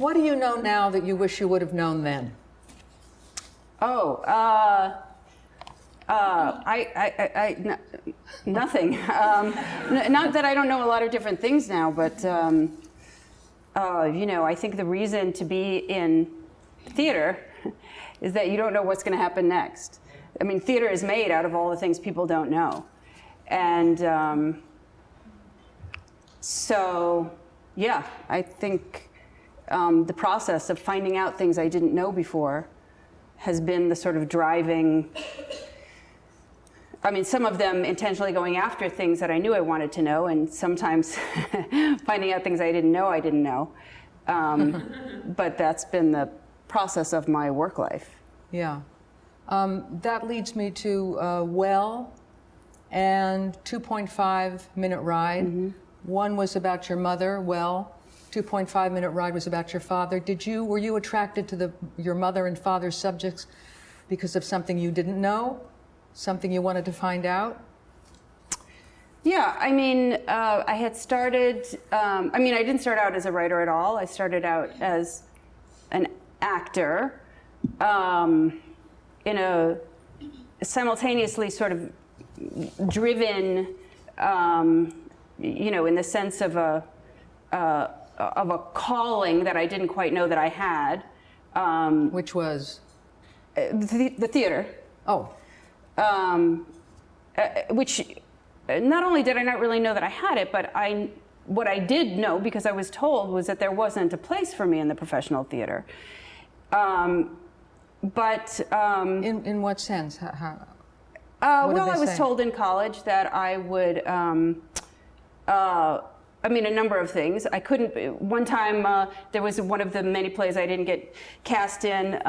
What do you know now that you wish you would have known then? Oh, nothing. Not that I don't know a lot of different things now, but you know, I think the reason to be in theater is that you don't know what's going to happen next. I mean, theater is made out of all the things people don't know, and so yeah, I think the process of finding out things I didn't know before has been the sort of driving. I mean, some of them intentionally going after things that I knew I wanted to know, and sometimes finding out things I didn't know. But that's been the process of my work life. Yeah. That leads me to Well and 2.5-minute ride. Mm-hmm. One was about your mother, Well. 2.5-minute ride was about your father. Were you attracted to your mother and father's subjects because of something you didn't know? Something you wanted to find out? Yeah, I mean, I had started, I didn't start out as a writer at all. I started out as an actor in a simultaneously sort of driven, you know, in the sense of a calling that I didn't quite know that I had. Which was? The theater. Oh. Which not only did I not really know that I had it, but what I did know, because I was told, was that there wasn't a place for me in the professional theater. In what sense? Well, I was told in college that I would, a number of things. I couldn't, one time there was one of the many plays I didn't get cast in.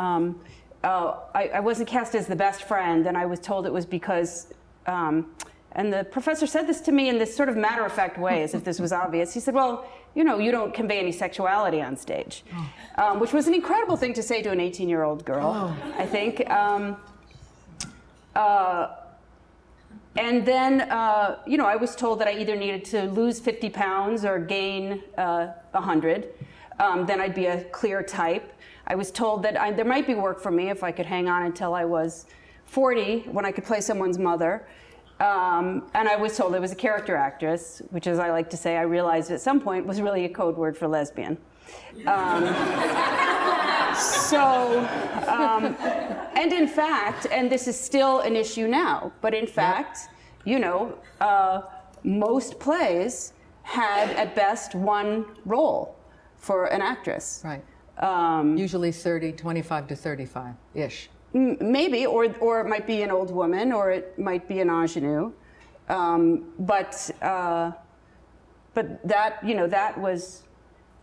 I wasn't cast as the best friend, and I was told it was because, and the professor said this to me in this sort of matter-of-fact way, as if this was obvious. He said, well, you know, you don't convey any sexuality on stage, which was an incredible thing to say to an 18-year-old girl, I think. And then, you know, I was told that I either needed to lose 50 pounds or gain 100. Then I'd be a clear type. I was told that there might be work for me if I could hang on until I was 40, when I could play someone's mother. And I was told I was a character actress, which, as I like to say, I realized at some point was really a code word for lesbian. And in fact, and this is still an issue now, but in fact, you know, most plays had at best one role for an actress. Right. Usually 25 to 35-ish. Maybe, or it might be an old woman, or it might be an ingenue. But that, you know, that was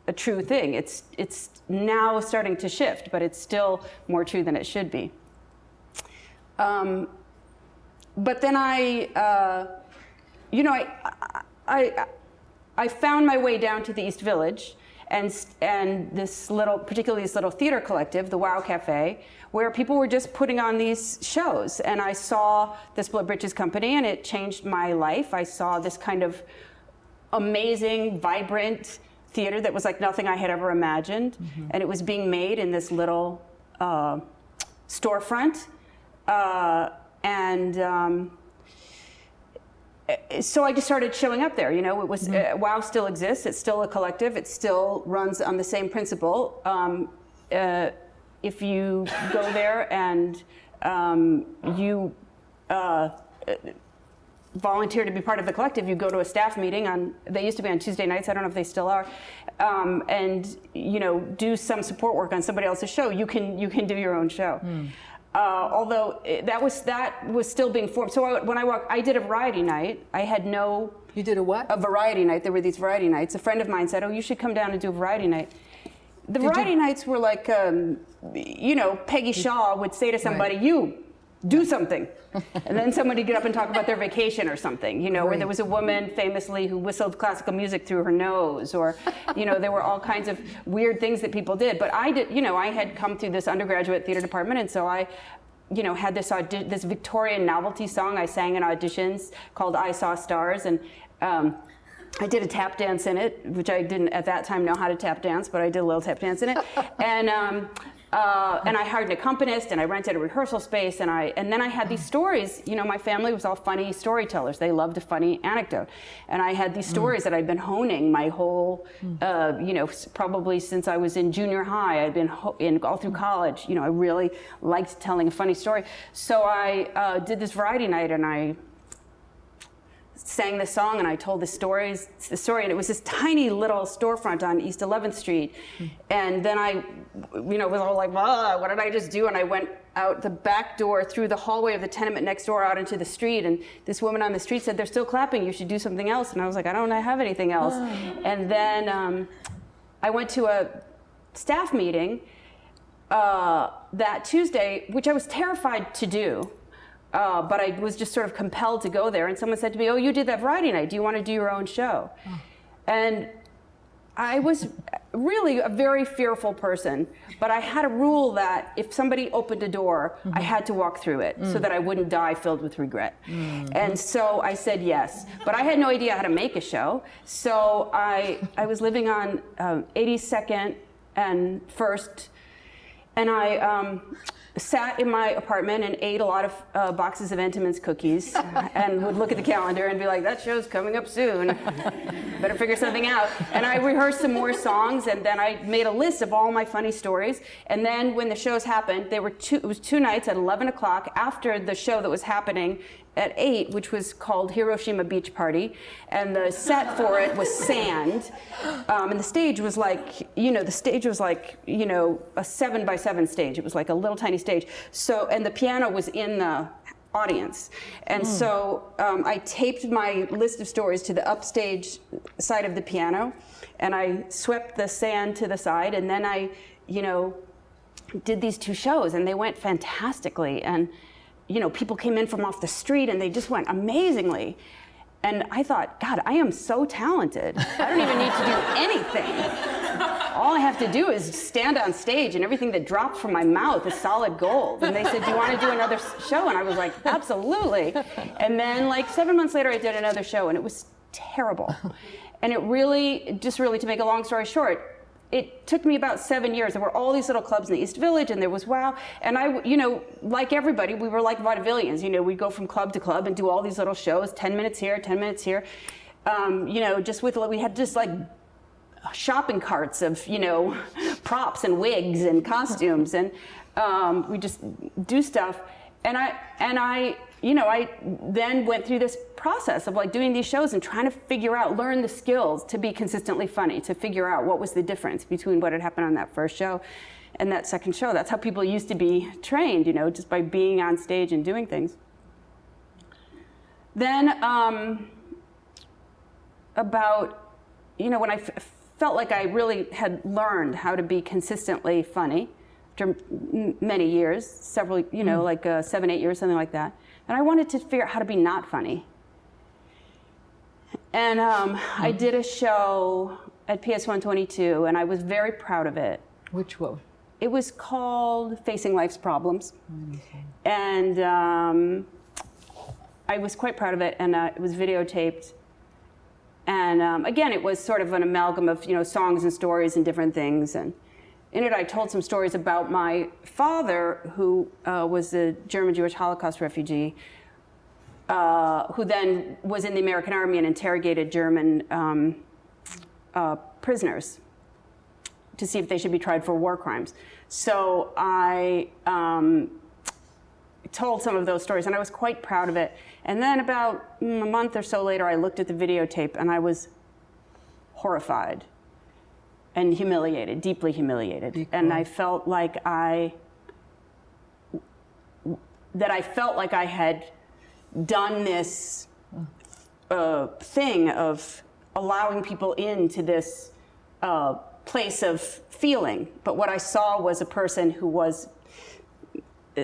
a true thing. It's now starting to shift, but it's still more true than it should be. But then you know, I found my way down to the East Village, and particularly this little theater collective, the Wow Cafe, where people were just putting on these shows. And I saw the Split Britches Company, and it changed my life. I saw this kind of amazing, vibrant theater that was like nothing I had ever imagined. Mm-hmm. And it was being made in this little storefront. So I just started showing up there. You know, it was Wow still exists. It's still a collective. It still runs on the same principle. If you go there and you volunteer to be part of the collective, you go to a staff meeting they used to be on Tuesday nights. I don't know if they still are, and you know, do some support work on somebody else's show. You can do your own show. Although that was still being formed. So when I did a variety night. I had no. You did a what? A variety night. There were these variety nights. A friend of mine said, "Oh, you should come down and do a variety night." The variety nights were like, you know, Peggy Shaw would say to somebody, right. "You do something," and then somebody would get up and talk about their vacation or something. You know, right. Where there was a woman famously who whistled classical music through her nose, or, you know, there were all kinds of weird things that people did. But I did, you know, I had come through this undergraduate theater department, and so I, you know, had this Victorian novelty song I sang in auditions called "I Saw Stars," and I did a tap dance in it, which I didn't at that time know how to tap dance, but I did a little tap dance in it. And I hired an accompanist, and I rented a rehearsal space, and then I had these stories. You know, my family was all funny storytellers. They loved a funny anecdote. And I had these stories that I'd been honing my whole, you know, probably since I was in junior high. I'd been all through college. You know, I really liked telling a funny story. So I did this variety night, and I sang this song, and I told the story, and it was this tiny little storefront on East 11th Street. And then I, you know, was all like, what did I just do? And I went out the back door through the hallway of the tenement next door out into the street, and this woman on the street said, "They're still clapping, you should do something else." And I was like, I don't have anything else. And then I went to a staff meeting that Tuesday, which I was terrified to do. But I was just sort of compelled to go there, and someone said to me, "Oh, you did that variety night. Do you want to do your own show?" And I was really a very fearful person, but I had a rule that if somebody opened a door, I had to walk through it so that I wouldn't die filled with regret. And so I said yes, but I had no idea how to make a show. So I was living on 82nd and 1st, and I sat in my apartment and ate a lot of boxes of Entenmann's cookies and would look at the calendar and be like, that show's coming up soon. Better figure something out. And I rehearsed some more songs, and then I made a list of all my funny stories. And then when the shows happened, it was 2 nights at 11 o'clock after the show that was happening at 8, which was called Hiroshima Beach Party, and the set for it was sand, and the stage was like, you know, a 7x7 stage. It was like a little tiny stage. So, and the piano was in the audience, and so I taped my list of stories to the upstage side of the piano, and I swept the sand to the side, and then I, you know, did these 2 shows, and they went fantastically, and you know, people came in from off the street, and they just went amazingly. And I thought, God, I am so talented. I don't even need to do anything. All I have to do is stand on stage, and everything that dropped from my mouth is solid gold. And they said, do you want to do another show? And I was like, absolutely. And then like 7 months later, I did another show, and it was terrible. And it really, to make a long story short, it took me about 7 years. There were all these little clubs in the East Village, and there was WOW. And I, you know, like everybody, we were like vaudevillians. You know, we'd go from club to club and do all these little shows, 10 minutes here, 10 minutes here. You know, we had just like shopping carts of, you know, props and wigs and costumes, and we just do stuff. And I, you know, I then went through this process of like doing these shows and trying to learn the skills to be consistently funny, to figure out what was the difference between what had happened on that first show and that second show. That's how people used to be trained, you know, just by being on stage and doing things. Then about, you know, when I felt like I really had learned how to be consistently funny, after many years, several, you know, like 7, 8 years, something like that. And I wanted to figure out how to be not funny. And I did a show at PS 122, and I was very proud of it. Which one? It was called Facing Life's Problems. And I was quite proud of it, and it was videotaped. And again, it was sort of an amalgam of, you know, songs and stories and different things. And in it, I told some stories about my father, who was a German Jewish Holocaust refugee, who then was in the American Army and interrogated German prisoners to see if they should be tried for war crimes. So I told some of those stories, and I was quite proud of it. And then about a month or so later, I looked at the videotape, and I was horrified and humiliated, deeply humiliated. And I felt like I had done this thing of allowing people into this place of feeling. But what I saw was a person who was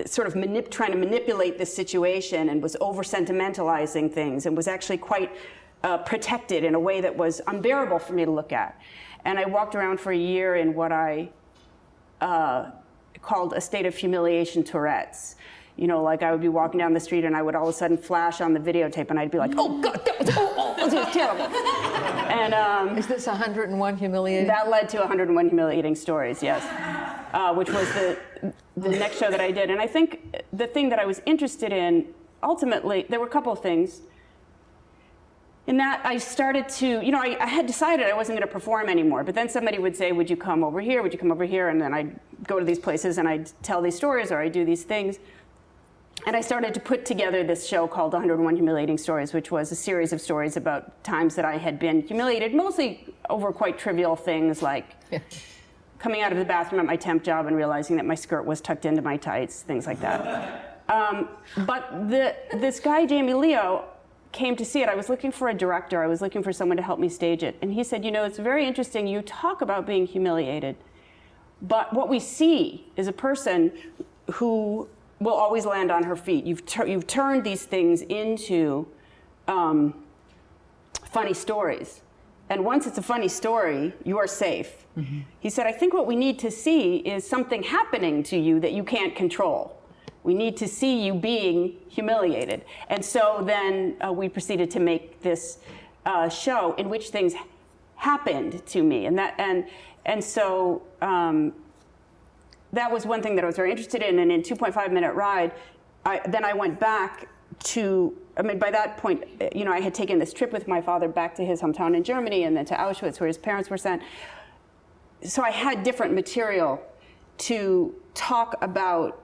sort of trying to manipulate this situation and was over-sentimentalizing things and was actually quite protected in a way that was unbearable for me to look at. And I walked around for a year in what I called a state of humiliation Tourette's. You know, like I would be walking down the street and I would all of a sudden flash on the videotape and I'd be like, oh God, this is terrible. And is this 101 humiliating? that led to 101 humiliating stories, yes, which was the next show that I did. And I think the thing that I was interested in, ultimately, there were a couple of things. In that I started to, you know, I had decided I wasn't going to perform anymore, but then somebody would say, would you come over here? Would you come over here? And then I'd go to these places and I'd tell these stories or I'd do these things. And I started to put together this show called 101 Humiliating Stories, which was a series of stories about times that I had been humiliated, mostly over quite trivial things like coming out of the bathroom at my temp job and realizing that my skirt was tucked into my tights, things like that. But this guy, Jamie Leo, came to see it. I was looking for a director. I was looking for someone to help me stage it. And he said, you know, it's very interesting. You talk about being humiliated, but what we see is a person who will always land on her feet. You've turned these things into funny stories. And once it's a funny story, you are safe. Mm-hmm. He said, I think what we need to see is something happening to you that you can't control. We need to see you being humiliated. And so then we proceeded to make this show in which things happened to me. And so that was one thing that I was very interested in. And in 2.5 Minute Ride, I went back to, I mean, by that point, you know, I had taken this trip with my father back to his hometown in Germany and then to Auschwitz where his parents were sent. So I had different material to talk about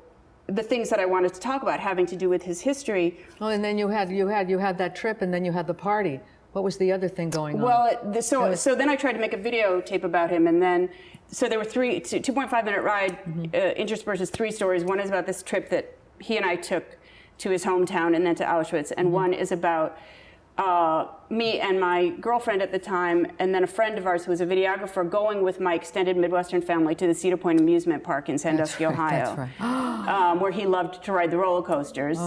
the things that I wanted to talk about having to do with his history. Well, and then you had that trip, and then you had the party. What was the other thing going on? Well, so then I tried to make a videotape about him, and then so there were 2.5 Minute Ride intersperses 3 stories. One is about this trip that he and I took to his hometown and then to Auschwitz, and one is about me and my girlfriend at the time, and then a friend of ours who was a videographer going with my extended Midwestern family to the Cedar Point Amusement Park in Sandusky, Ohio, that's right. Where he loved to ride the roller coasters,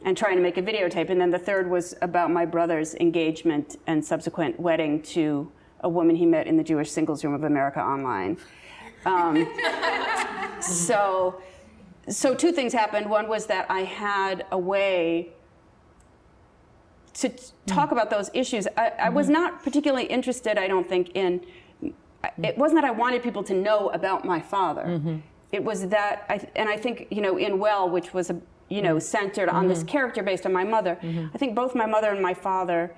and trying to make a videotape. And then the third was about my brother's engagement and subsequent wedding to a woman he met in the Jewish Singles Room of America online. So 2 things happened. One was that I had a way to talk about those issues. I was not particularly interested, I don't think, in, it wasn't that I wanted people to know about my father. It was that, I think, you know, in Well, which was, you know, centered on this character based on my mother, I think both my mother and my father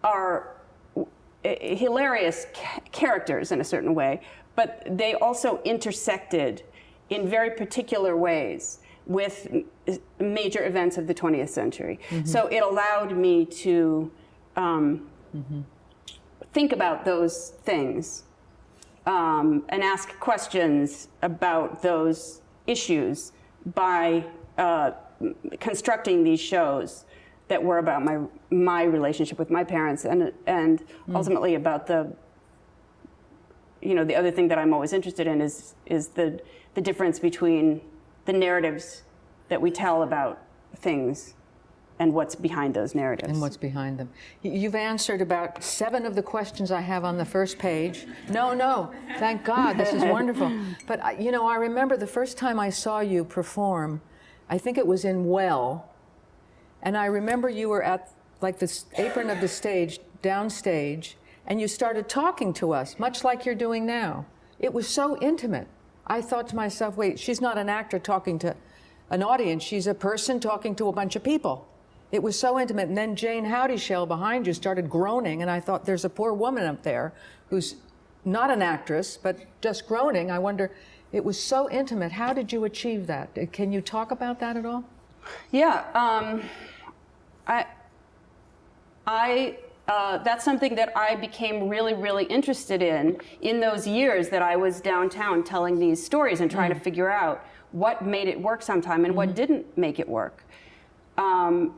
are hilarious characters in a certain way, but they also intersected in very particular ways with major events of the 20th century. So it allowed me to think about those things and ask questions about those issues by constructing these shows that were about my relationship with my parents and ultimately about the, you know, the other thing that I'm always interested in is the difference between the narratives that we tell about things and what's behind those narratives. And what's behind them. You've answered about 7 of the questions I have on the first page. No, thank God, this is wonderful. But, you know, I remember the first time I saw you perform, I think it was in Well, and I remember you were at, like, the apron of the stage, downstage, and you started talking to us, much like you're doing now. It was so intimate. I thought to myself, wait, she's not an actor talking to an audience, she's a person talking to a bunch of people. It was so intimate. And then Jane Howdyshell behind you started groaning, and I thought, there's a poor woman up there who's not an actress, but just groaning. I wonder, it was so intimate. How did you achieve that? Can you talk about that at all? Yeah, that's something that I became really, really interested in those years that I was downtown telling these stories and trying to figure out what made it work sometime and what didn't make it work. I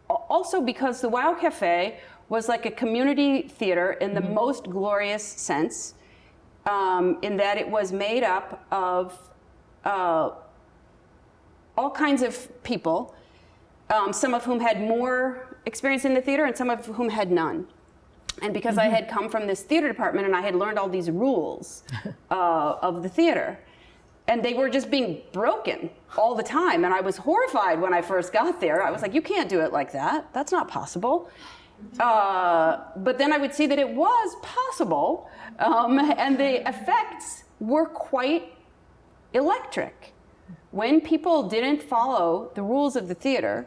also, because the Wow Cafe was like a community theater in the most glorious sense, in that it was made up of all kinds of people, some of whom had more experience in the theater and some of whom had none. And because I had come from this theater department and I had learned all these rules of the theater, and they were just being broken all the time. And I was horrified when I first got there. I was like, you can't do it like that. That's not possible. But then I would see that it was possible, and the effects were quite electric. When people didn't follow the rules of the theater,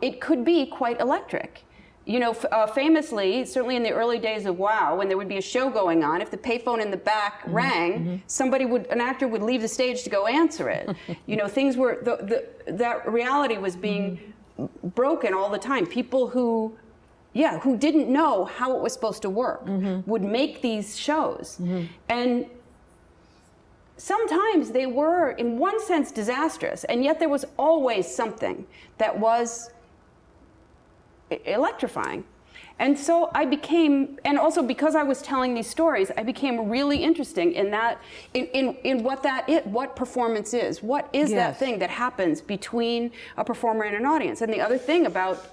it could be quite electric. You know, famously, certainly in the early days of WOW, when there would be a show going on, if the payphone in the back rang, an actor would leave the stage to go answer it. You know, things were, that reality was being broken all the time. People who didn't know how it was supposed to work would make these shows. And sometimes they were, in one sense, disastrous, and yet there was always something that was electrifying. And so I became, and also because I was telling these stories, I became really interesting in that, in what performance is. What is that thing that happens between a performer and an audience? And the other thing about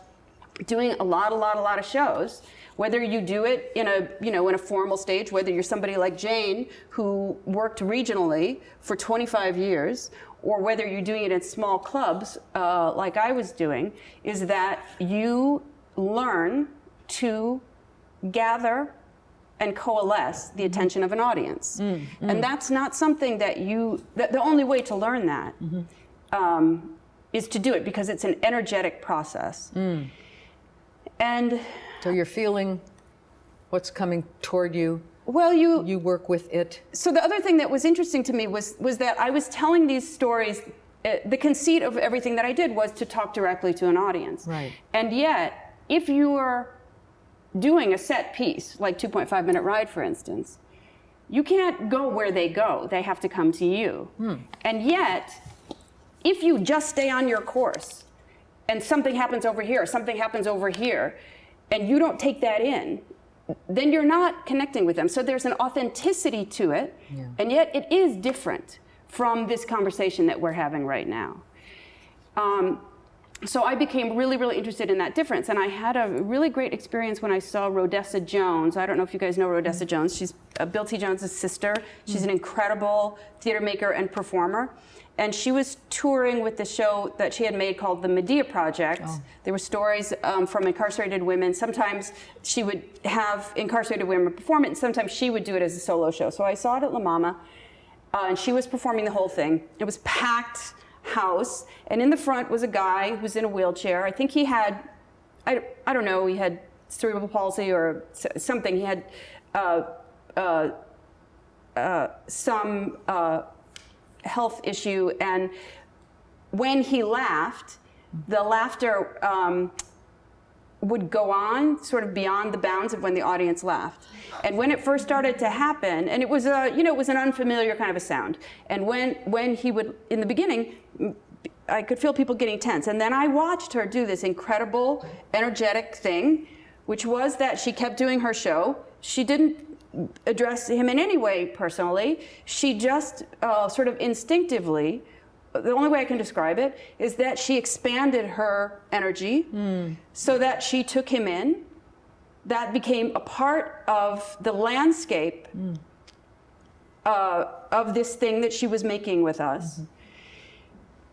doing a lot of shows, whether you do it in a formal stage, whether you're somebody like Jane who worked regionally for 25 years, or whether you're doing it in small clubs like I was doing, is that you learn to gather and coalesce the attention of an audience. And that's not something that the only way to learn that is to do it, because it's an energetic process. And so you're feeling what's coming toward you. Well, you work with it. So the other thing that was interesting to me was that I was telling these stories. The conceit of everything that I did was to talk directly to an audience. Right. And yet, if you were doing a set piece, like 2.5 Minute Ride, for instance, you can't go where they go. They have to come to you. And yet, if you just stay on your course, and something happens over here, something happens over here, and you don't take that in, then you're not connecting with them. So there's an authenticity to it, and yet it is different from this conversation that we're having right now. So I became really, really interested in that difference, and I had a really great experience when I saw Rhodessa Jones. I don't know if you guys know Rhodessa Jones. She's Bill T. Jones' sister. She's an incredible theater maker and performer. And she was touring with the show that she had made called The Medea Project. There were stories from incarcerated women. Sometimes she would have incarcerated women perform it, and sometimes she would do it as a solo show. So I saw it at La Mama, and she was performing the whole thing. It was packed house, and in the front was a guy who was in a wheelchair. I think he had, I don't know, he had cerebral palsy or something. He had some health issue, and when he laughed, the laughter would go on sort of beyond the bounds of when the audience laughed. And when it first started to happen, and it was it was an unfamiliar kind of a sound. And when he would, in the beginning, I could feel people getting tense. And then I watched her do this incredible, energetic thing, which was that she kept doing her show. She didn't address him in any way personally. She just sort of instinctively, the only way I can describe it is that she expanded her energy so that she took him in. That became a part of the landscape of this thing that she was making with us.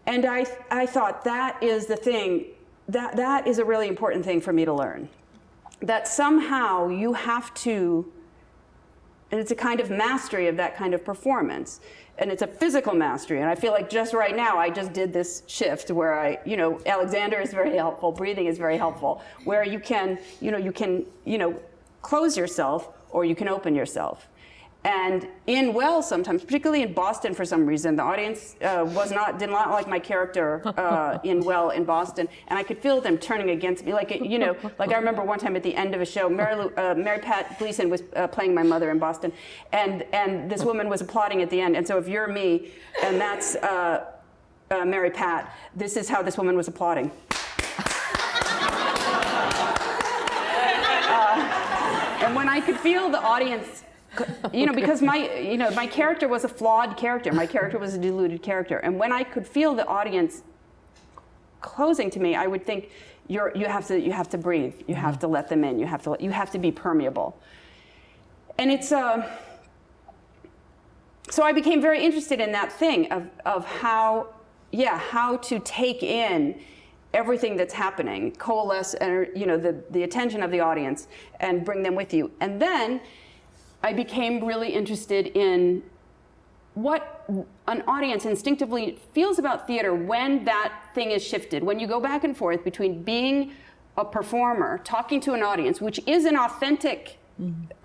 And I thought that is the thing, that is a really important thing for me to learn. That somehow you have to, and it's a kind of mastery of that kind of performance. And it's a physical mastery. And I feel like just right now, I just did this shift where Alexander is very helpful, breathing is very helpful, where you can close yourself or you can open yourself. And in Well, sometimes, particularly in Boston for some reason, the audience did not like my character in Well in Boston, and I could feel them turning against me. Like I remember one time at the end of a show, Mary Pat Gleason was playing my mother in Boston, and this woman was applauding at the end. And so if you're me, and that's Mary Pat, this is how this woman was applauding. And when I could feel the audience. Because my character was a flawed character. My character was a deluded character. And when I could feel the audience closing to me, I would think, you have to breathe. You have to let them in. You have to be permeable. And it's so I became very interested in that thing of how to take in everything that's happening, coalesce, and the attention of the audience, and bring them with you. And then I became really interested in what an audience instinctively feels about theater when that thing is shifted. When you go back and forth between being a performer, talking to an audience, which is an authentic,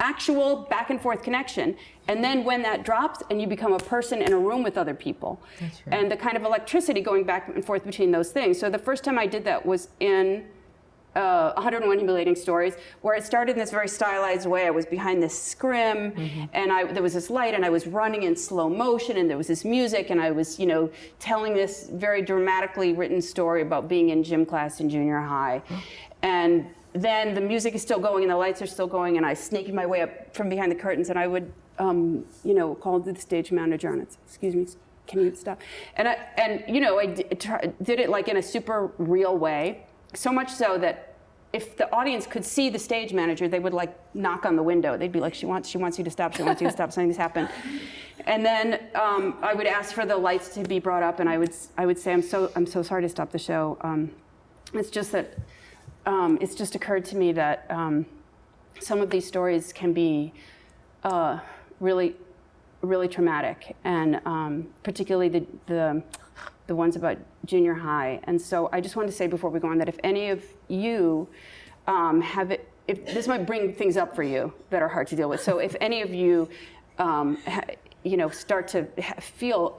actual back and forth connection, and then when that drops and you become a person in a room with other people. That's right. And the kind of electricity going back and forth between those things. So the first time I did that was in 101 Humiliating Stories, where it started in this very stylized way. I was behind this scrim, and there was this light, and I was running in slow motion, and there was this music, and I was, telling this very dramatically written story about being in gym class in junior high. And then the music is still going, and the lights are still going, and I sneaked my way up from behind the curtains, and I would, call the stage manager, and it's, excuse me, can you stop? And I did it like in a super real way. So much so that if the audience could see the stage manager, they would like knock on the window. They'd be like, she wants you to stop, she wants you to stop, something's happened. And then I would ask for the lights to be brought up, and I would say, I'm so sorry to stop the show. It's just that, it's just occurred to me that some of these stories can be really, really traumatic, and particularly the ones about junior high. And so I just wanted to say before we go on that if any of you if this might bring things up for you that are hard to deal with. So if any of you, start to feel,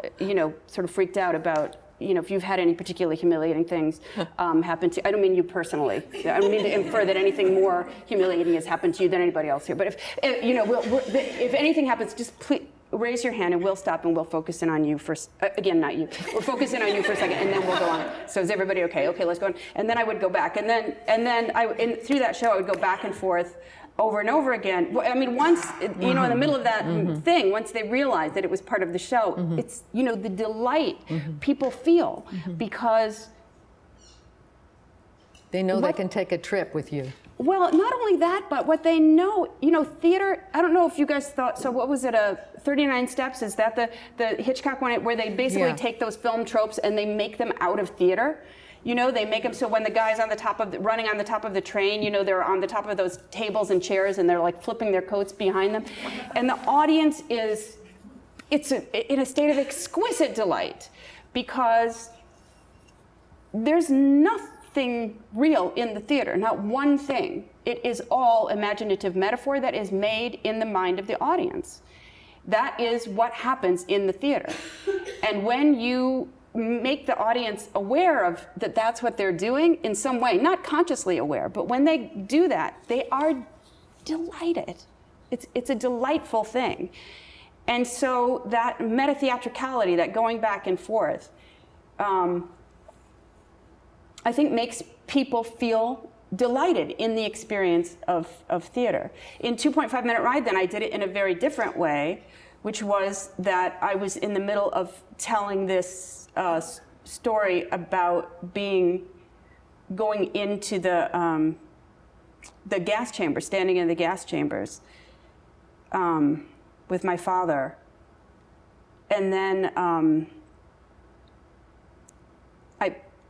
sort of freaked out about, if you've had any particularly humiliating things happen to you, I don't mean you personally. I don't mean to infer that anything more humiliating has happened to you than anybody else here. But if anything happens, just please raise your hand and we'll stop and we'll focus in on you for, again, not you. We're focusing on you for a second and then we'll go on. So is everybody okay? Okay, let's go on. And then I would go back. And then through that show, I would go back and forth over and over again. Well, I mean, once, in the middle of that thing, once they realized that it was part of the show, it's, the delight people feel because they know they can take a trip with you. Well, not only that, but what they know, theater, I don't know if you guys thought, so what was it, 39 Steps? Is that the Hitchcock one where they basically take those film tropes and they make them out of theater? They make them so when the guy's on the top of running on the top of the train, they're on the top of those tables and chairs and they're like flipping their coats behind them. And the audience it's in a state of exquisite delight because there's nothing real in the theater, not one thing. It is all imaginative metaphor that is made in the mind of the audience. That is what happens in the theater. And when you make the audience aware of that's what they're doing in some way, not consciously aware, but when they do that, they are delighted. It's a delightful thing. And so that meta-theatricality, that going back and forth, I think makes people feel delighted in the experience of theater. In 2.5 Minute Ride, then, I did it in a very different way, which was that I was in the middle of telling this story about going into the gas chamber, standing in the gas chambers with my father. And then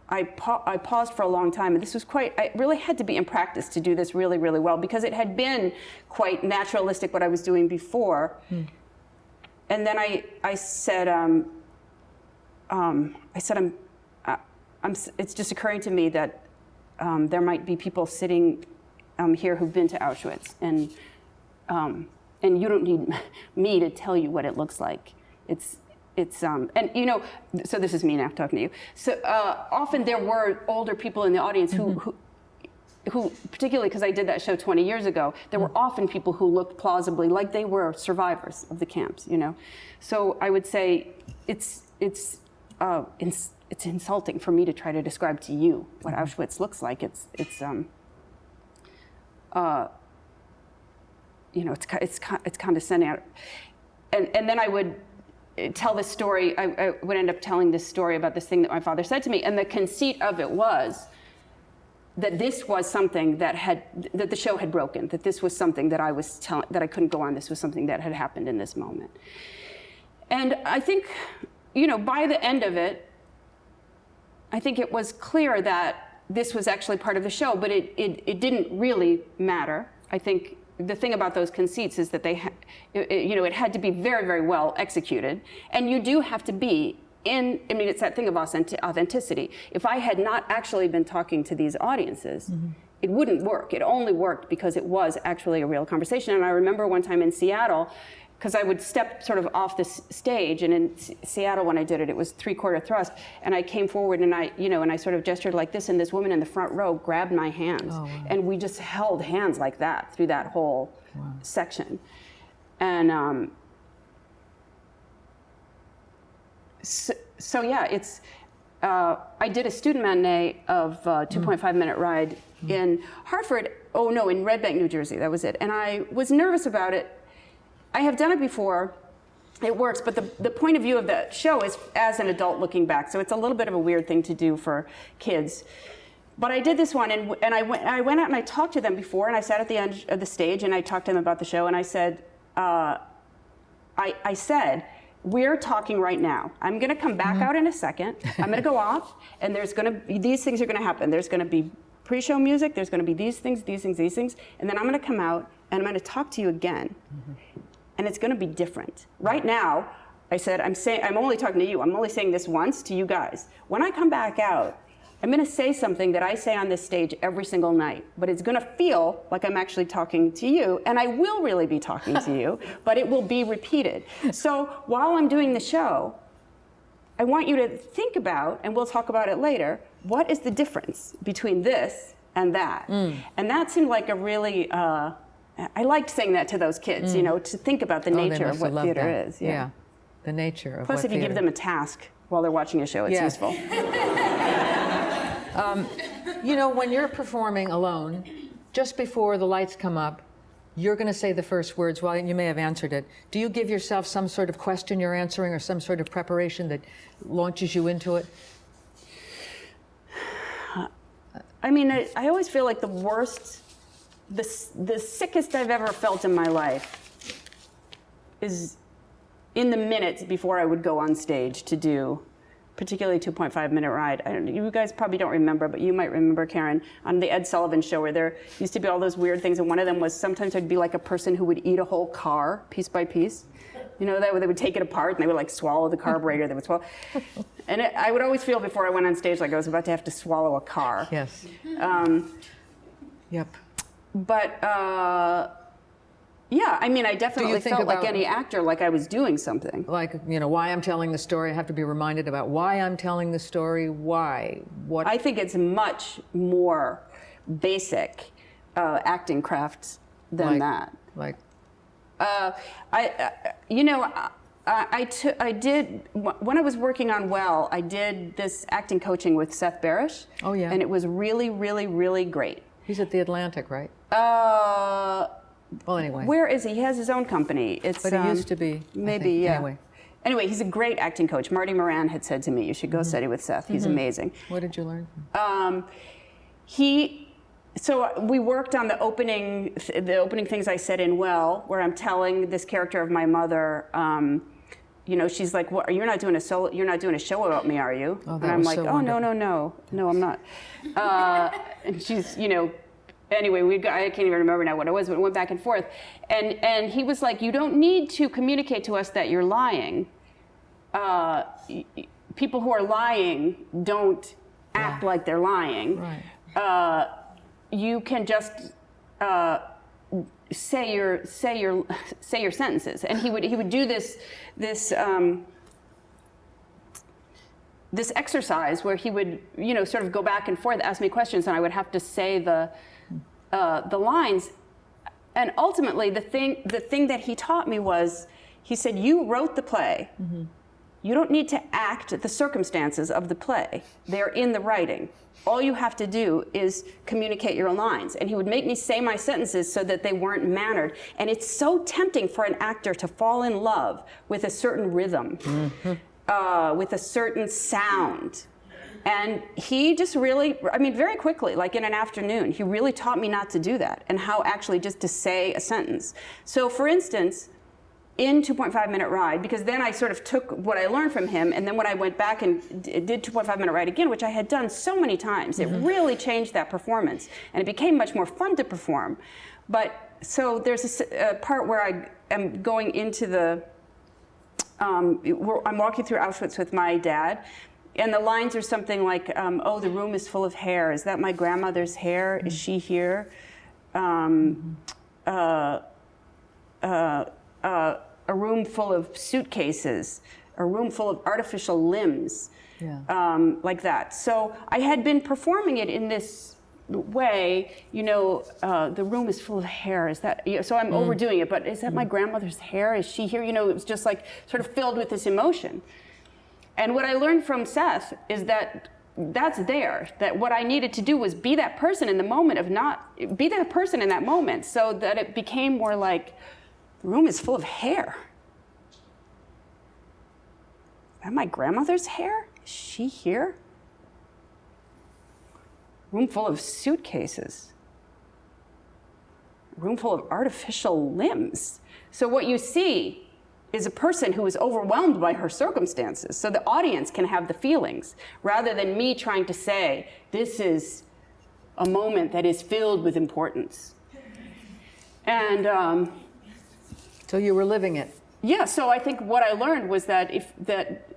I paused for a long time, and this was I really had to be in practice to do this really, really well because it had been quite naturalistic what I was doing before. And then I said, it's just occurring to me that there might be people sitting here who've been to Auschwitz, and you don't need me to tell you what it looks like. So this is me now talking to you. So often there were older people in the audience who particularly because I did that show 20 years ago, there were often people who looked plausibly like they were survivors of the camps, So I would say it's insulting for me to try to describe to you what Auschwitz looks like. It's condescending. And then I would tell this story, I would end up telling this story about this thing that my father said to me, and the conceit of it was that this was something that the show had broken, that this was something that that I couldn't go on, this was something that had happened in this moment. And I think, by the end of it, I think it was clear that this was actually part of the show, but it didn't really matter. I think the thing about those conceits is that it had to be very, very well executed. And you do have to be it's that thing of authenticity. If I had not actually been talking to these audiences, it wouldn't work. It only worked because it was actually a real conversation. And I remember one time in Seattle, because I would step sort of off this stage, and in Seattle when I did it, it was 3/4 thrust, and I came forward and I sort of gestured like this, and this woman in the front row grabbed my hands, and we just held hands like that through that whole section. And so yeah, it's I did a student matinee of 2.5-minute ride in Hartford. Oh no, in Red Bank, New Jersey. That was it. And I was nervous about it. I have done it before. It works, but the point of view of the show is as an adult looking back. So it's a little bit of a weird thing to do for kids. But I did this one, and I went out and I talked to them before, and I sat at the end of the stage and I talked to them about the show, and I said, I said, we're talking right now. I'm going to come back out in a second. I'm going to go off, and these things are going to happen. There's going to be pre-show music. There's going to be these things, and then I'm going to come out and I'm going to talk to you again, and it's going to be different. Right now, I said, I'm only talking to you. I'm only saying this once to you guys. When I come back out, I'm going to say something that I say on this stage every single night, but it's going to feel like I'm actually talking to you, and I will really be talking to you, but it will be repeated. So while I'm doing the show, I want you to think about, and we'll talk about it later, what is the difference between this and that? And that seemed like a really, I liked saying that to those kids, to think about the nature of what theater is. Yeah, the nature of Plus, if you give them a task while they're watching a show, it's useful. When you're performing alone, just before the lights come up, you're going to say the first words. Well, you may have answered it. Do you give yourself some sort of question you're answering or some sort of preparation that launches you into it? I mean, I always feel like the worst, the sickest I've ever felt in my life is in the minutes before I would go on stage to do particularly 2.5-minute ride. You guys probably don't remember, but you might remember, Karen, on the Ed Sullivan Show, where there used to be all those weird things, and one of them was sometimes there'd be like a person who would eat a whole car piece by piece. That where they would take it apart and they would like swallow the carburetor. They would swallow, and I would always feel before I went on stage like I was about to have to swallow a car. Yes. Yep. But. Yeah, I mean, I definitely felt like any actor, like I was doing something. Like, why I'm telling the story. I have to be reminded about why I'm telling the story, why, what. I think it's much more basic acting crafts than that. Like? I did, when I was working on Well, I did this acting coaching with Seth Barish. Oh, yeah. And it was really, really, really great. He's at the Atlantic, right? Well, anyway. Where is he? He has his own company. But he used to be. Maybe, yeah. Anyway, he's a great acting coach. Marty Moran had said to me, you should go study with Seth. He's amazing. What did you learn? So we worked on the opening things I said in Well, where I'm telling this character of my mother, she's like, "What? You're not doing a show about me, are you?" Oh, and I'm like, so "Oh, no, I'm not." And she's, Anyway, I can't even remember now what it was, but it went back and forth. And he was like, you don't need to communicate to us that you're lying. People who are lying don't act like they're lying. Right. You can just say your sentences. And he would do this exercise where he would, sort of go back and forth, ask me questions, and I would have to say the lines. And ultimately, the thing that he taught me was, he said, you wrote the play. Mm-hmm. You don't need to act the circumstances of the play. They're in the writing. All you have to do is communicate your lines. And he would make me say my sentences so that they weren't mannered. And it's so tempting for an actor to fall in love with a certain rhythm, with a certain sound. And he just really, I mean, very quickly, like in an afternoon, he really taught me not to do that and how actually just to say a sentence. So for instance, in 2.5 Minute Ride, because then I sort of took what I learned from him, and then when I went back and did 2.5 Minute Ride again, which I had done so many times, it really changed that performance, and it became much more fun to perform. But so there's a part where I am going into the, I'm walking through Auschwitz with my dad, and the lines are something like, oh, the room is full of hair. Is that my grandmother's hair? Is she here? A room full of suitcases, a room full of artificial limbs, like that. So I had been performing it in this way, you know, the room is full of hair. Is that, you know, so I'm overdoing it, but is that my grandmother's hair? Is she here? You know, it was just like sort of filled with this emotion. And what I learned from Seth is that that's there, that what I needed to do was be that person in the moment of not, be that person in that moment, so that it became more like, the room is full of hair. Is that my grandmother's hair? Is she here? Room full of suitcases. Room full of artificial limbs. So what you see is a person who is overwhelmed by her circumstances, so the audience can have the feelings, rather than me trying to say, this is a moment that is filled with importance. And so you were living it. yeah, so I think what I learned was that that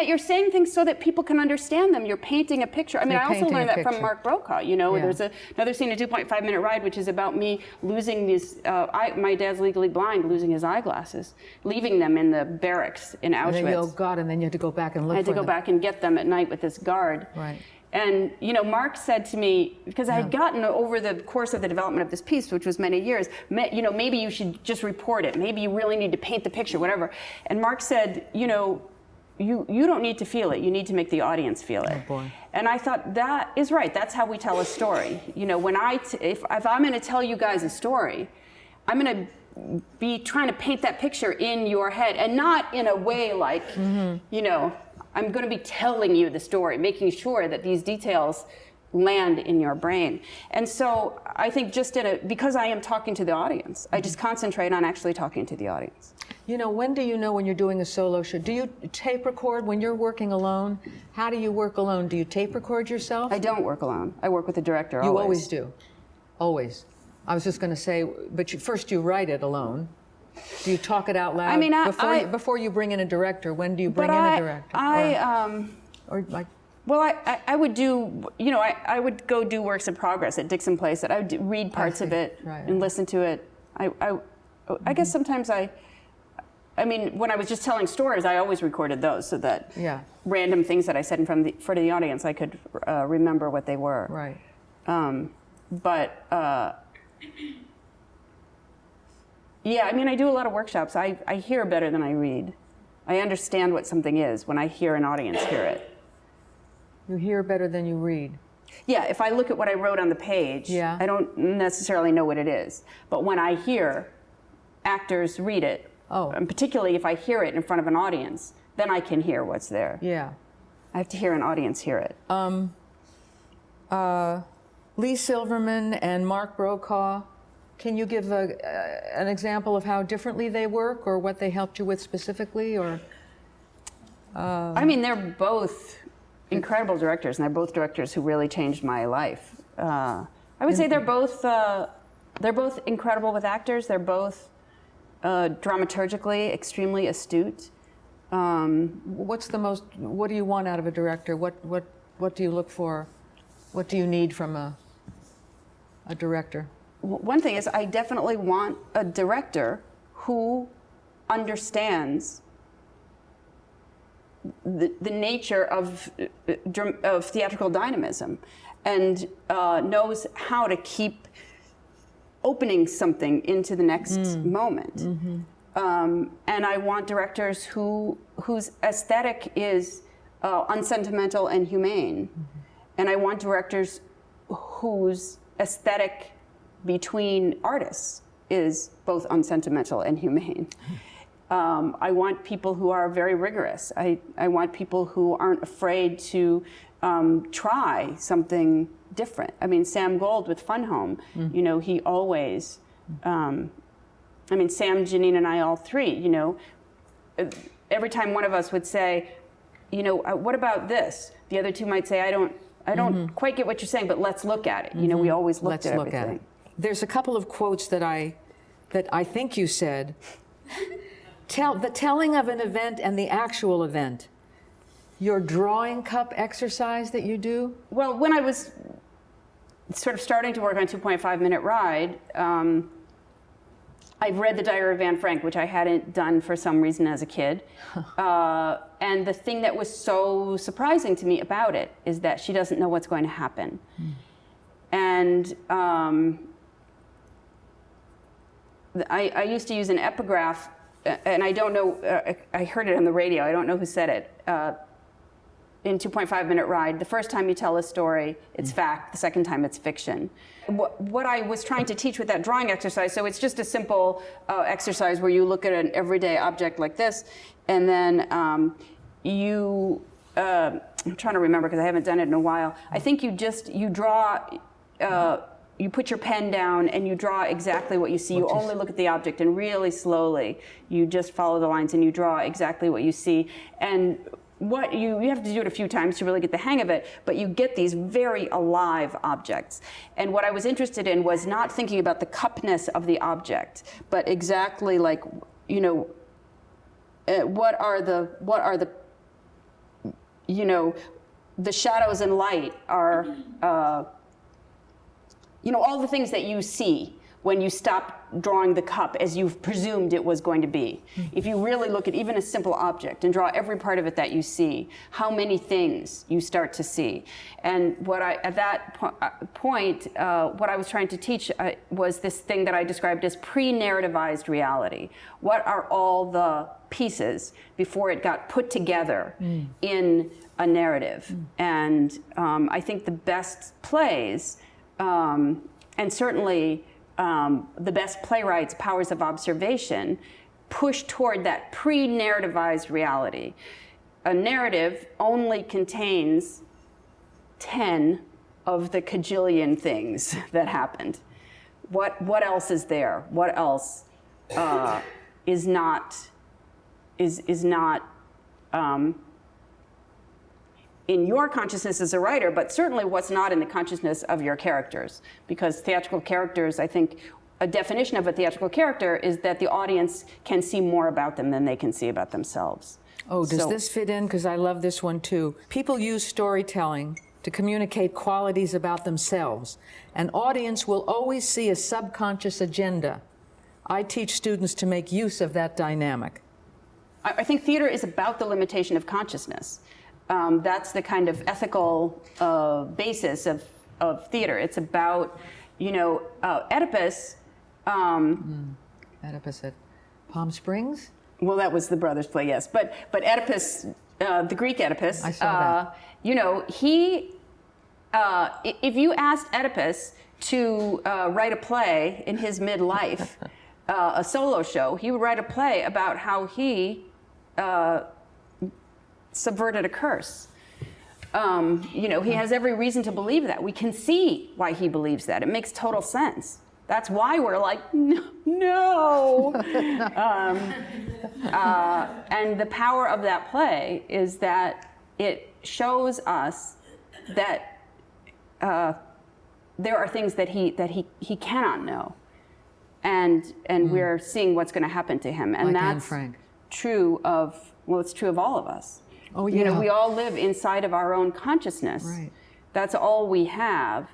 you're saying things so that people can understand them. You're painting a picture. I mean, I also learned that from Mark Brokaw. You know, there's another scene in 2.5 Minute Ride, which is about me losing these. My dad's legally blind, losing his eyeglasses, leaving them in the barracks in Auschwitz. And then oh God! And then you had to go back and look. I had to go back and get them at night with this guard. Right. And you know, Mark said to me, because I had gotten over the course of the development of this piece, which was many years, you know, maybe you should just report it. Maybe you really need to paint the picture, whatever. And Mark said, you know, you don't need to feel it. You need to make the audience feel it. Oh boy. And I thought, that is right. That's how we tell a story. You know, when if I'm going to tell you guys a story, I'm going to be trying to paint that picture in your head, and not in a way like, you know, I'm going to be telling you the story, making sure that these details land in your brain. And so I think just because I am talking to the audience, I just concentrate on actually talking to the audience. You know, when do you know when you're doing a solo show? Do you tape record when you're working alone? How do you work alone? Do you tape record yourself? I don't work alone. I work with the director always. You always do? Always. I was just going to say, but first you write it alone. Do you talk it out loud? I mean, before you bring in a director, when do you bring in a director? Well, I would do, you know, I would go do works in progress at Dixon Place. I would read parts of it and listen to it. I guess sometimes I mean, when I was just telling stories, I always recorded those so that random things that I said in front of the audience, I could remember what they were. Right. Yeah, I mean, I do a lot of workshops. I hear better than I read. I understand what something is when I hear an audience hear it. You hear better than you read. Yeah, if I look at what I wrote on the page, I don't necessarily know what it is. But when I hear actors read it, and particularly if I hear it in front of an audience, then I can hear what's there. Yeah. I have to hear an audience hear it. Lee Silverman and Mark Brokaw, can you give an example of how differently they work, or what they helped you with specifically? Or I mean, they're both incredible directors, and they're both directors who really changed my life. I would say they're both incredible with actors. They're both dramaturgically extremely astute. What do you want out of a director? What do you look for? What do you need from a director? One thing is, I definitely want a director who understands the nature of theatrical dynamism, and knows how to keep opening something into the next moment. And I want directors whose aesthetic is unsentimental and humane. And I want directors whose aesthetic between artists is both unsentimental and humane. I want people who are very rigorous. I want people who aren't afraid to try something different. I mean, Sam Gold with Fun Home, you know, he always, I mean, Sam, Janine, and I, all three, you know, every time one of us would say, you know, what about this? The other two might say, I don't quite get what you're saying, but let's look at it. You know, we always looked at everything. Let's look at it. There's a couple of quotes that I think you said. The telling of an event and the actual event. Your drawing cup exercise that you do? Well, when I was sort of starting to work on 2.5 Minute Ride, I've read The Diary of Anne Frank, which I hadn't done for some reason as a kid. And the thing that was so surprising to me about it is that she doesn't know what's going to happen. And I used to use an epigraph, and I don't know, I heard it on the radio, I don't know who said it, in 2.5 Minute Ride. The first time you tell a story, it's fact. The second time, it's fiction. What I was trying to teach with that drawing exercise, so it's just a simple exercise where you look at an everyday object like this, and then I'm trying to remember because I haven't done it in a while. I think you draw, you put your pen down and you draw exactly what you see. You only look at the object, and really slowly, you just follow the lines and you draw exactly what you see. And what you have to do it a few times to really get the hang of it, but you get these very alive objects. And what I was interested in was not thinking about the cupness of the object, but exactly like, you know, what are the you know, the shadows and light are, you know, all the things that you see when you stop drawing the cup as you've presumed it was going to be. If you really look at even a simple object and draw every part of it that you see, how many things you start to see. And at that point, what I was trying to teach was this thing that I described as pre-narrativized reality. What are all the pieces before it got put together in a narrative? And I think the best plays, and certainly the best playwrights' powers of observation push toward that pre-narrativized reality. A narrative only contains 10 of the cajillion things that happened. What else is there? What else is not in your consciousness as a writer, but certainly what's not in the consciousness of your characters. Because theatrical characters, I think, a definition of a theatrical character is that the audience can see more about them than they can see about themselves. Oh, does this fit in? Because I love this one too. People use storytelling to communicate qualities about themselves. An audience will always see a subconscious agenda. I teach students to make use of that dynamic. I think theater is about the limitation of consciousness. That's the kind of ethical basis of theater. It's about, you know, Oedipus. Oedipus at Palm Springs? Well, that was the brothers' play, yes. But Oedipus, the Greek Oedipus, I saw that. You know, if you asked Oedipus to write a play in his midlife, a solo show, he would write a play about how he subverted a curse. You know, he has every reason to believe that. We can see why he believes that. It makes total sense. That's why we're like, no. And the power of that play is that it shows us that there are things that he cannot know, and we're seeing what's going to happen to him, and like that's true of it's true of all of us. Oh, yeah. You know, we all live inside of our own consciousness. Right. That's all we have.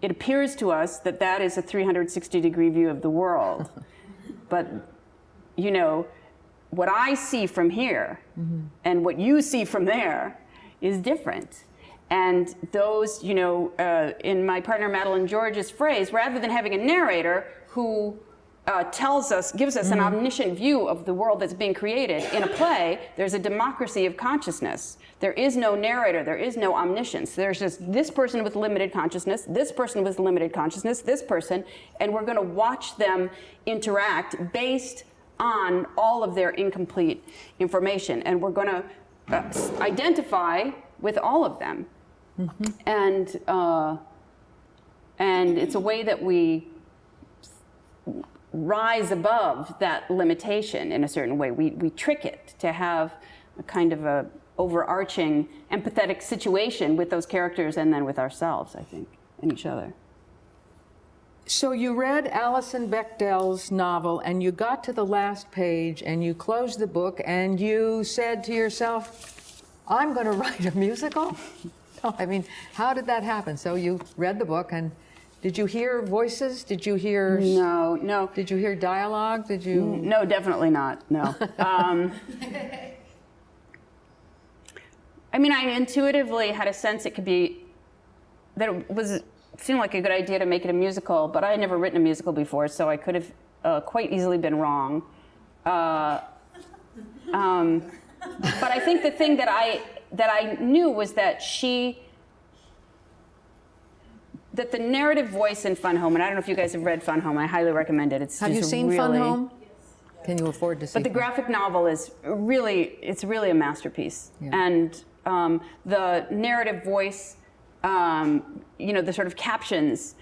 It appears to us that that is a 360-degree view of the world. But, you know, what I see from here and what you see from there is different. And those, you know, in my partner Madeline George's phrase, rather than having a narrator who gives us an omniscient view of the world that's being created. In a play, there's a democracy of consciousness. There is no narrator, there is no omniscience. There's just this person with limited consciousness, this person with limited consciousness, this person, and we're going to watch them interact based on all of their incomplete information, and we're going to identify with all of them. And it's a way that we rise above that limitation in a certain way. We trick it to have a kind of a overarching empathetic situation with those characters and then with ourselves, I think, and each other. So you read Alison Bechdel's novel and you got to the last page and you closed the book and you said to yourself, I'm going to write a musical? No, I mean, how did that happen? So you read the book and did you hear voices? Did you hear... No. Did you hear dialogue? Did you... No, definitely not, no. I mean, I intuitively had a sense it seemed like a good idea to make it a musical, but I had never written a musical before, so I could have quite easily been wrong. But I think the thing that I knew was that that the narrative voice in Fun Home, and I don't know if you guys have read Fun Home, I highly recommend it. Have you seen Fun Home? Yes. Can you afford to see? But the graphic novel is really a masterpiece. Yeah. And the narrative voice, the sort of captions,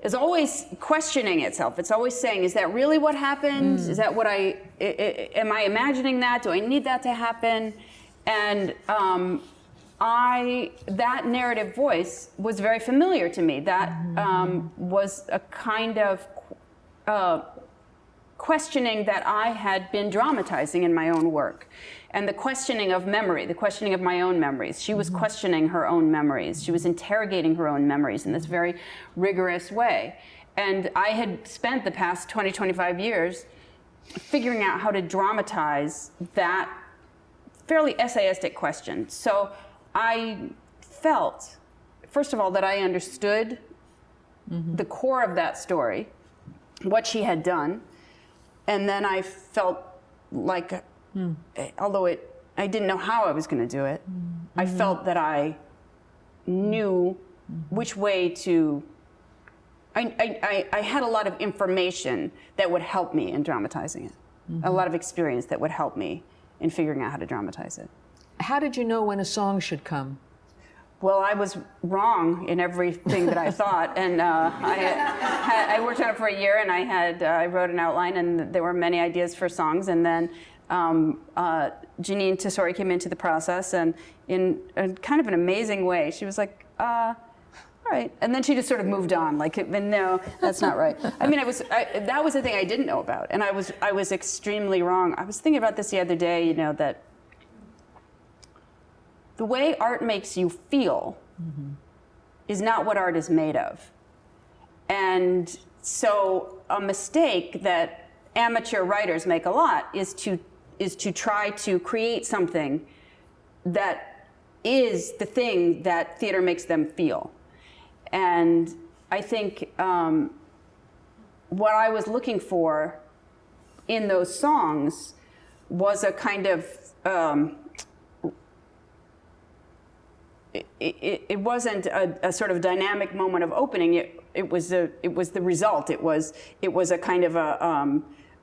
is always questioning itself. It's always saying, is that really what happened? Is that what am I imagining that? Do I need that to happen? And that narrative voice was very familiar to me. That was a kind of questioning that I had been dramatizing in my own work. And the questioning of memory, the questioning of my own memories. She was questioning her own memories. She was interrogating her own memories in this very rigorous way. And I had spent the past 20, 25 years figuring out how to dramatize that fairly essayistic question. So I felt, first of all, that I understood the core of that story, what she had done. And then I felt like, although I didn't know how I was going to do it, I felt that I knew which way to, I had a lot of information that would help me in dramatizing it, a lot of experience that would help me in figuring out how to dramatize it. How did you know when a song should come? Well, I was wrong in everything that I thought, and I worked on it for a year, and I wrote an outline, and there were many ideas for songs, and then Janine Tesori came into the process, and in a kind of an amazing way, she was like, all right, and then she just sort of moved on, like, no, that's not right. I mean, that was the thing I didn't know about, and I was extremely wrong. I was thinking about this the other day, that the way art makes you feel is not what art is made of. And so a mistake that amateur writers make a lot is to try to create something that is the thing that theater makes them feel. And I think what I was looking for in those songs was a kind of it wasn't a sort of dynamic moment of opening. It was the result. It was a kind of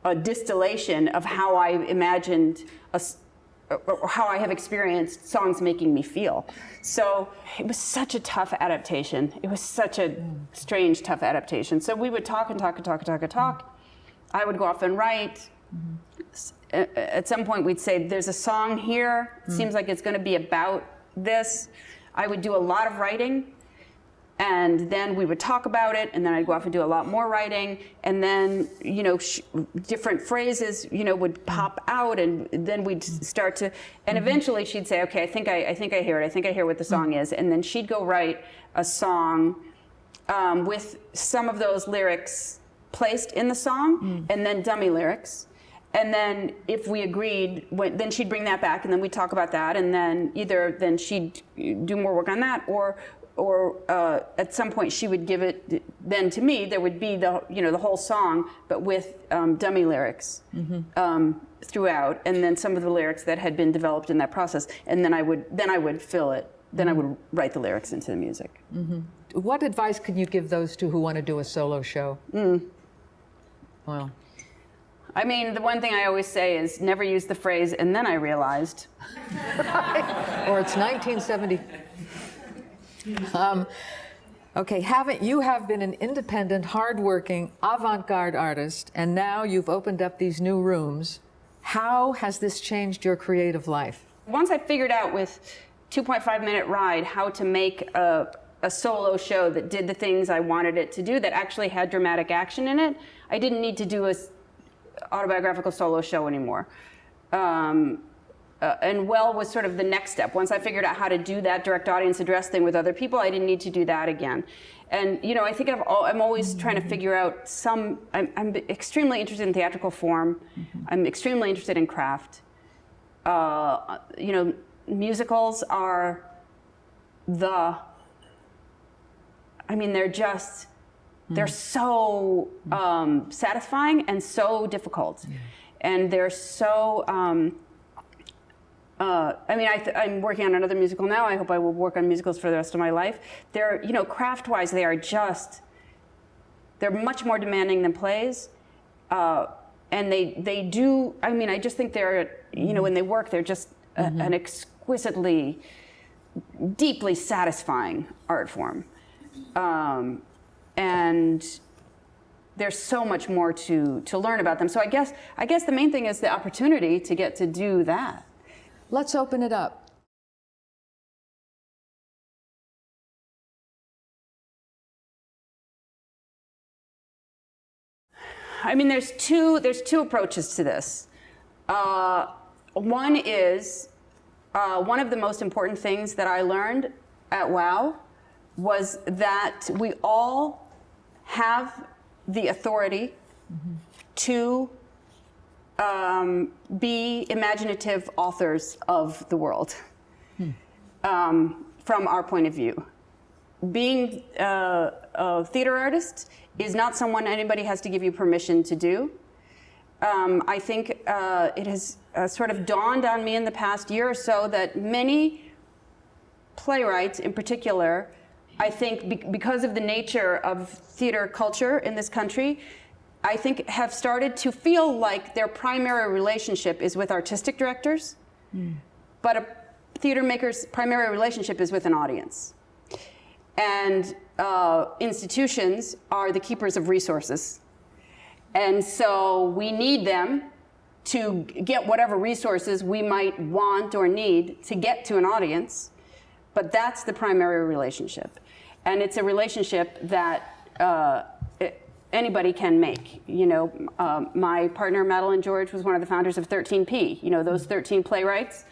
a distillation of how I imagined or how I have experienced songs making me feel. So it was such a tough adaptation. It was such a strange, tough adaptation. So we would talk and talk and talk and talk and talk. I would go off and write. At some point we'd say, there's a song here. It seems like it's going to be about this. I would do a lot of writing, and then we would talk about it, and then I'd go off and do a lot more writing, and then different phrases would pop out, and then we'd start to, and eventually she'd say, okay, I think I hear it. I think I hear what the song is, and then she'd go write a song with some of those lyrics placed in the song, and then dummy lyrics. And then if we agreed, then she'd bring that back, and then we'd talk about that, and then then she'd do more work on that, or at some point she would give it then to me. There would be the whole song, but with dummy lyrics throughout, and then some of the lyrics that had been developed in that process, and then I would fill it. Then I would write the lyrics into the music. What advice can you give those two who want to do a solo show? Well. I mean, the one thing I always say is never use the phrase, and then I realized. Or it's 1970. Okay, you have been an independent, hardworking, avant-garde artist, and now you've opened up these new rooms. How has this changed your creative life? Once I figured out with 2.5-minute ride how to make a solo show that did the things I wanted it to do, that actually had dramatic action in it, I didn't need to do a autobiographical solo show anymore. And Well was sort of the next step. Once I figured out how to do that direct audience address thing with other people, I didn't need to do that again. And I think I'm always trying to figure out I'm extremely interested in theatrical form. I'm extremely interested in craft. Musicals are they're so satisfying and so difficult. Yeah. And they're so, I'm working on another musical now. I hope I will work on musicals for the rest of my life. They're, craft-wise, they're much more demanding than plays. And they do, I just think they're, when they work, they're just an exquisitely, deeply satisfying art form. And there's so much more to learn about them. So I guess the main thing is the opportunity to get to do that. Let's open it up. There's two approaches to this. One is one of the most important things that I learned at WOW was that we all have the authority to be imaginative authors of the world from our point of view. Being a theater artist is not someone anybody has to give you permission to do. I think it has sort of dawned on me in the past year or so that many playwrights in particular, I think because of the nature of theater culture in this country, I think have started to feel like their primary relationship is with artistic directors, but a theater maker's primary relationship is with an audience. And institutions are the keepers of resources. And so we need them to get whatever resources we might want or need to get to an audience, but that's the primary relationship. And it's a relationship that anybody can make. My partner, Madeline George, was one of the founders of 13P. Those 13 playwrights,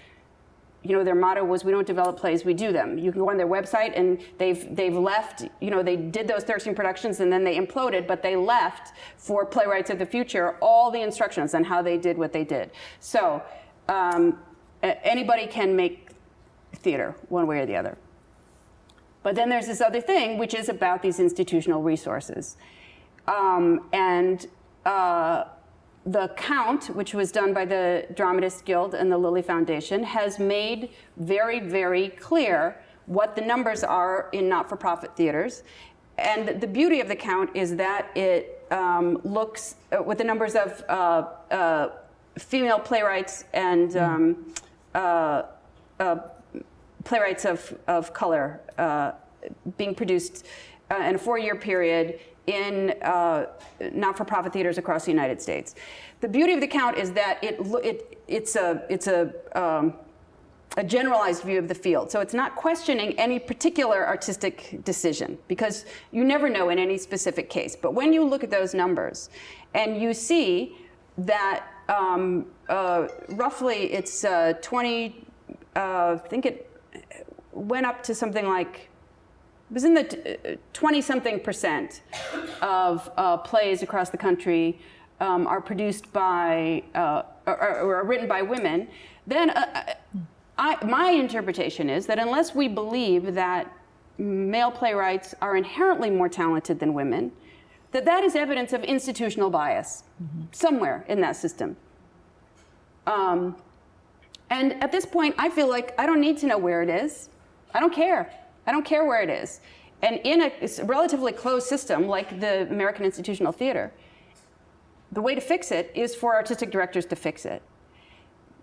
their motto was, we don't develop plays, we do them. You can go on their website and they've left, they did those 13 productions and then they imploded, but they left for Playwrights of the Future all the instructions on how they did what they did. So anybody can make theater one way or the other. But then there's this other thing, which is about these institutional resources. The count, which was done by the Dramatists Guild and the Lilly Foundation, has made very, very clear what the numbers are in not-for-profit theaters. And the beauty of the count is that it looks with the numbers of female playwrights and playwrights of color being produced in a 4-year period in not-for-profit theaters across the United States. The beauty of the count is that it's a generalized view of the field. So it's not questioning any particular artistic decision, because you never know in any specific case. But when you look at those numbers and you see that roughly it's 20, I think it went up to something like, it was in the 20-something% of plays across the country are produced by, or are written by women, then my interpretation is that unless we believe that male playwrights are inherently more talented than women, that is evidence of institutional bias somewhere in that system. And at this point, I feel like I don't need to know where it is. I don't care. I don't care where it is. And in a relatively closed system like the American Institutional Theater, the way to fix it is for artistic directors to fix it.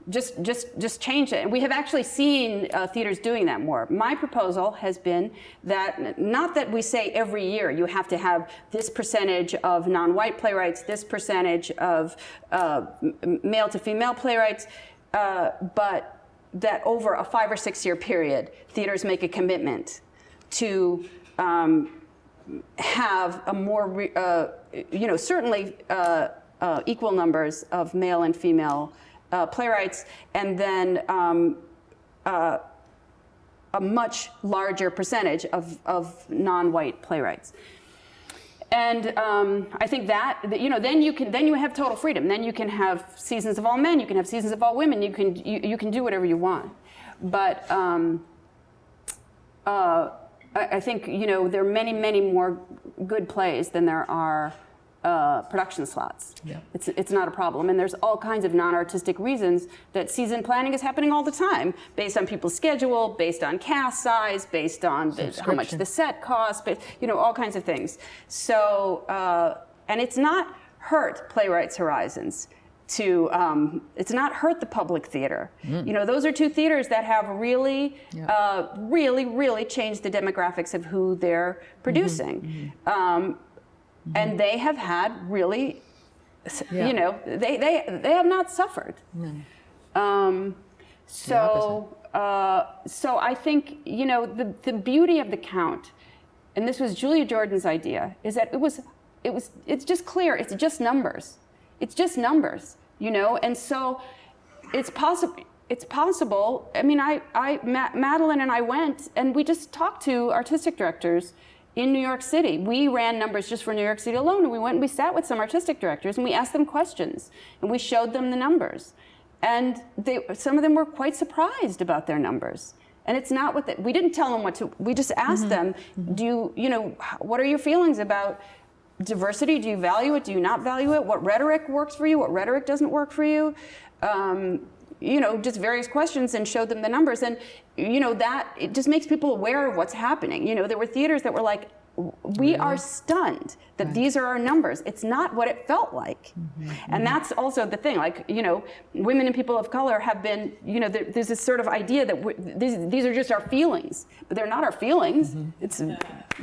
Just change it. And we have actually seen theaters doing that more. My proposal has been that, not that we say every year you have to have this percentage of non-white playwrights, this percentage of male to female playwrights, but that over a 5 or 6 year period, theaters make a commitment to have a more, certainly equal numbers of male and female playwrights, and then a much larger percentage of non-white playwrights. And I think that then you have total freedom. Then you can have seasons of all men. You can have seasons of all women. You can do whatever you want. But I think there are many more good plays than there are production slots. Yeah. It's not a problem, and there's all kinds of non-artistic reasons that season planning is happening all the time, based on people's schedule, based on cast size, based on how much the set costs, but all kinds of things. So and it's not hurt playwrights' horizons to it's not hurt the public theater. Those are two theaters that have really really changed the demographics of who they're producing. And they have had really, they have not suffered. So I think the beauty of the Count, and this was Julia Jordan's idea, is that it's just clear. It's just numbers. It's just numbers. And so it's possible. It's possible. I mean, Madeline and I went and we just talked to artistic directors in New York City. We ran numbers just for New York City alone, and we went and we sat with some artistic directors and we asked them questions and we showed them the numbers, and some of them were quite surprised about their numbers. And it's not we didn't tell them what to. We just asked them, what are your feelings about diversity? Do you value it? Do you not value it? What rhetoric works for you? What rhetoric doesn't work for you? Just various questions, and showed them the numbers. And, that it just makes people aware of what's happening. There were theaters that were like, we are stunned that these are our numbers. It's not what it felt like. And that's also the thing. Like, women and people of color have been, there's this sort of idea that these are just our feelings, but they're not our feelings. It's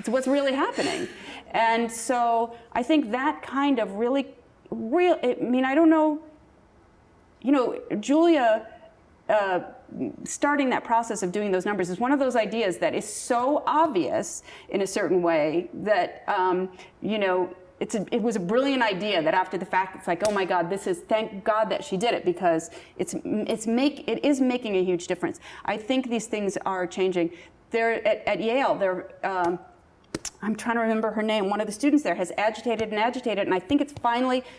what's really happening. And so I think that kind of I don't know, Julia starting that process of doing those numbers is one of those ideas that is so obvious in a certain way that, it was a brilliant idea that after the fact, it's like, oh my God, thank God that she did it, because it is making a huge difference. I think these things are changing. At Yale, I'm trying to remember her name. One of the students there has agitated, and I think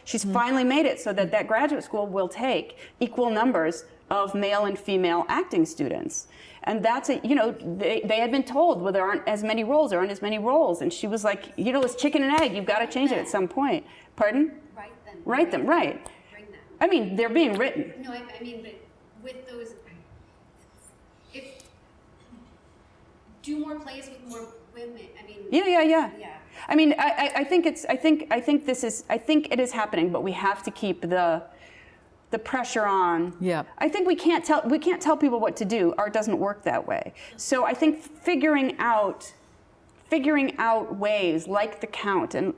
she's finally made it so that graduate school will take equal numbers of male and female acting students. And that's they had been told, well, there aren't as many roles, and she was like, it's chicken and egg, you've got to change it at some point. Pardon? Write them, right. Bring them. I mean, they're being written. No, I mean, but with those, do more plays with more women. I mean. Yeah. I mean, I think it is happening, but we have to keep the pressure on. Yeah. I think we can't tell people what to do. Art doesn't work that way. So I think figuring out ways like the Count, and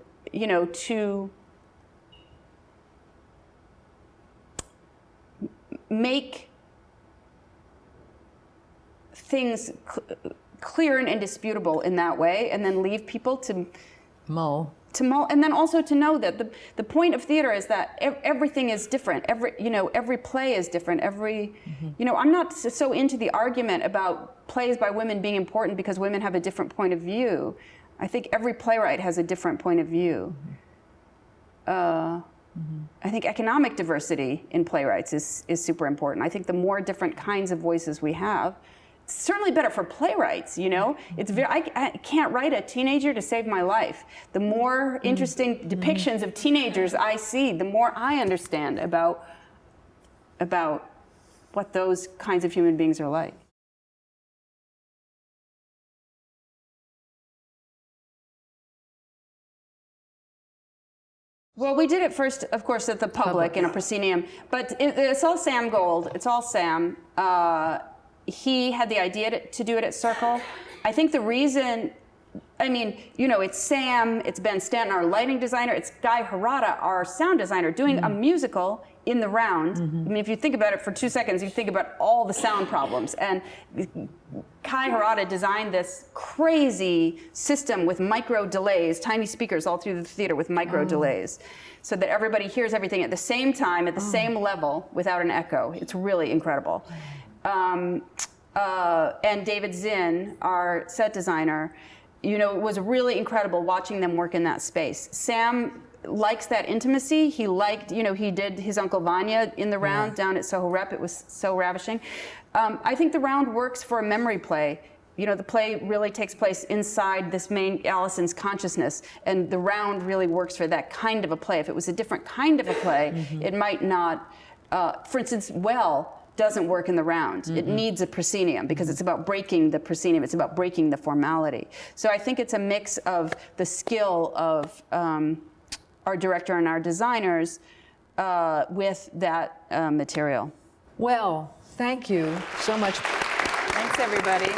to make things clear and indisputable in that way, and then leave people to mull, and then also to know that the point of theater is that everything is different. Every play is different. I'm not so into the argument about plays by women being important because women have a different point of view. I think every playwright has a different point of view. I think economic diversity in playwrights is super important. I think the more different kinds of voices we have, it's certainly better for playwrights, It's I can't write a teenager to save my life. The more interesting depictions of teenagers I see, the more I understand about what those kinds of human beings are like. Well, we did it first, of course, at the public in a proscenium, but it's all Sam Gold. It's all Sam. He had the idea to do it at Circle. I think the reason, I mean, you know, it's Sam, it's Ben Stanton, our lighting designer, it's Guy Harada, our sound designer, doing a musical in the round. I mean, if you think about it for 2 seconds, you think about all the sound problems. And Kai Harada designed this crazy system with micro delays, tiny speakers all through the theater with micro delays, so that everybody hears everything at the same time, at the same level, without an echo. It's really incredible. And David Zinn, our set designer, you know, it was really incredible watching them work in that space. Sam likes that intimacy. He liked, you know, he did his Uncle Vanya in the round down at Soho Rep. It was so ravishing. I think the round works for a memory play. You know, the play really takes place inside this main Allison's consciousness, and the round really works for that kind of a play. If it was a different kind of a play, it might not. For instance, Well doesn't work in the round. It needs a proscenium because it's about breaking the proscenium. It's about breaking the formality. So I think it's a mix of the skill of our director and our designers with that material. Well, thank you so much. Thanks, everybody.